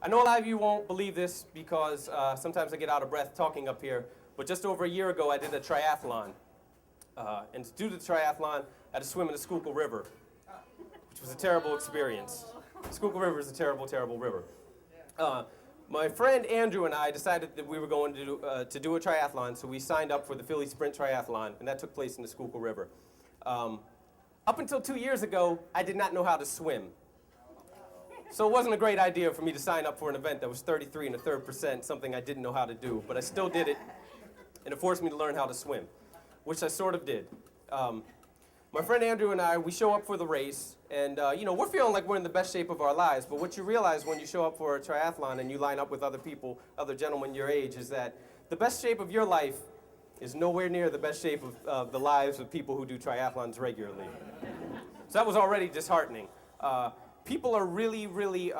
I know a lot of you won't believe this because sometimes I get out of breath talking up here, but just over a year ago I did a triathlon. And to do the triathlon, I had to swim in the Schuylkill River, which was a terrible experience. Schuylkill River is a terrible, terrible river. My friend Andrew and I decided that we were going to do a triathlon, so we signed up for the Philly Sprint Triathlon, and that took place in the Schuylkill River. Up until 2 years ago, I did not know how to swim. So it wasn't a great idea for me to sign up for an event that was 33 1/3%, something I didn't know how to do, but I still did it, and it forced me to learn how to swim, which I sort of did. My friend Andrew and I, we show up for the race, and we're feeling like we're in the best shape of our lives, but what you realize when you show up for a triathlon and you line up with other people, other gentlemen your age, is that the best shape of your life is nowhere near the best shape of the lives of people who do triathlons regularly. So that was already disheartening. People are really, really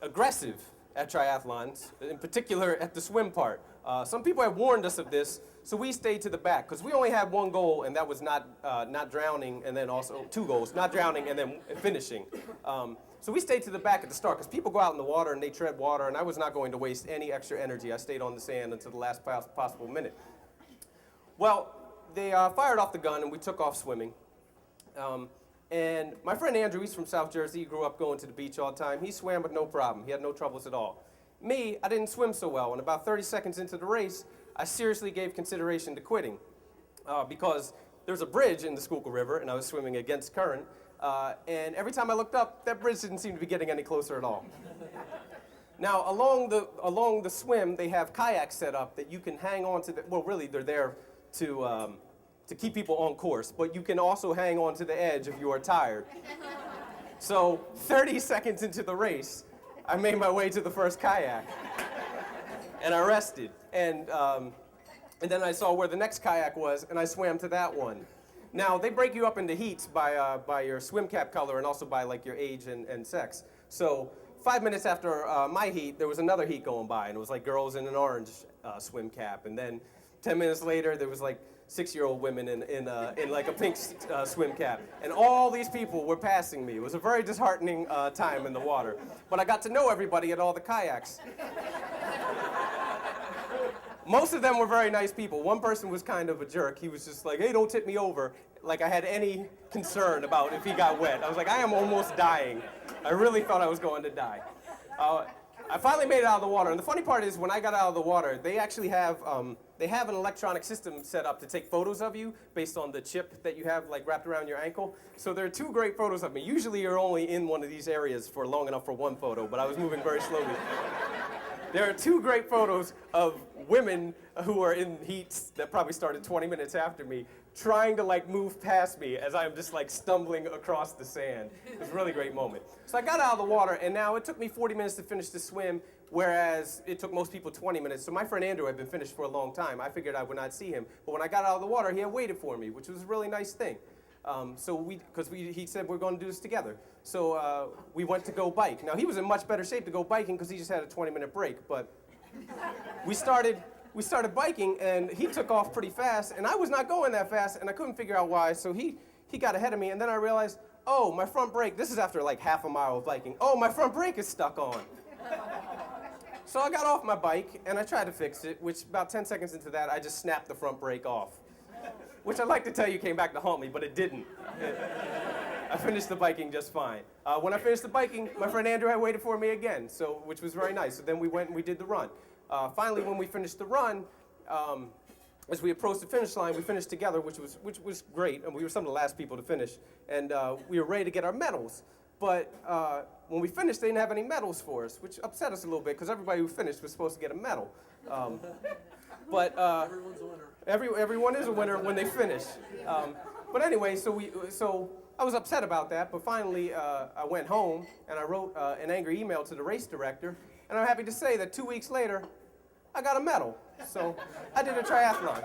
aggressive at triathlons, in particular at the swim part. Some people have warned us of this, so we stayed to the back, because we only had one goal, and that was not drowning, and then also two goals, not drowning and then finishing. So we stayed to the back at the start, because people go out in the water and they tread water, and I was not going to waste any extra energy. I stayed on the sand until the last possible minute. Well, they fired off the gun, and we took off swimming. And my friend Andrew, he's from South Jersey. He grew up going to the beach all the time. He swam with no problem. He had no troubles at all. Me, I didn't swim so well, and about 30 seconds into the race, I seriously gave consideration to quitting because there's a bridge in the Schuylkill River, and I was swimming against current, and every time I looked up, that bridge didn't seem to be getting any closer at all. Now, along the swim, they have kayaks set up that you can hang on to. Well, really, they're there to keep people on course, but you can also hang on to the edge if you are tired. So 30 seconds into the race, I made my way to the first kayak, and I rested. And then I saw where the next kayak was, and I swam to that one. Now, they break you up into heats by your swim cap color and also by like your age and sex. So 5 minutes after my heat, there was another heat going by, and it was like girls in an orange swim cap. And then 10 minutes later, there was like 6-year-old women in like a pink swim cap. And all these people were passing me. It was a very disheartening time in the water. But I got to know everybody at all the kayaks. Most of them were very nice people. One person was kind of a jerk. He was just like, hey, don't tip me over. Like I had any concern about if he got wet. I was like, I am almost dying. I really thought I was going to die. I finally made it out of the water. And the funny part is when I got out of the water, they actually have an electronic system set up to take photos of you based on the chip that you have like wrapped around your ankle. So there are 2 great photos of me. Usually you're only in one of these areas for long enough for one photo, but I was moving very slowly. There are 2 great photos of women who are in heats that probably started 20 minutes after me, trying to like move past me as I'm just like stumbling across the sand. It was a really great moment. So I got out of the water, and now it took me 40 minutes to finish the swim, whereas it took most people 20 minutes. So my friend Andrew had been finished for a long time. I figured I would not see him. But when I got out of the water, he had waited for me, which was a really nice thing. He said we're going to do this together. So we went to go bike. Now he was in much better shape to go biking because he just had a 20-minute break. But we started biking, and he took off pretty fast, and I was not going that fast, and I couldn't figure out why. So he got ahead of me, and then I realized, oh, my front brake. This is after like half a mile of biking. Oh, my front brake is stuck on. So I got off my bike, and I tried to fix it, which about 10 seconds into that, I just snapped the front brake off. Which I'd like to tell you came back to haunt me, but it didn't. I finished the biking just fine. When I finished the biking, my friend Andrew had waited for me again, which was very nice. So then we went and we did the run. Finally, when we finished the run, as we approached the finish line, we finished together, which was great, and we were some of the last people to finish. And we were ready to get our medals. But when we finished, they didn't have any medals for us, which upset us a little bit, because everybody who finished was supposed to get a medal. But everyone's a winner. Everyone is a winner when they finish. But anyway, so I was upset about that. But finally, I went home and I wrote an angry email to the race director. And I'm happy to say that 2 weeks later, I got a medal. So I did a triathlon.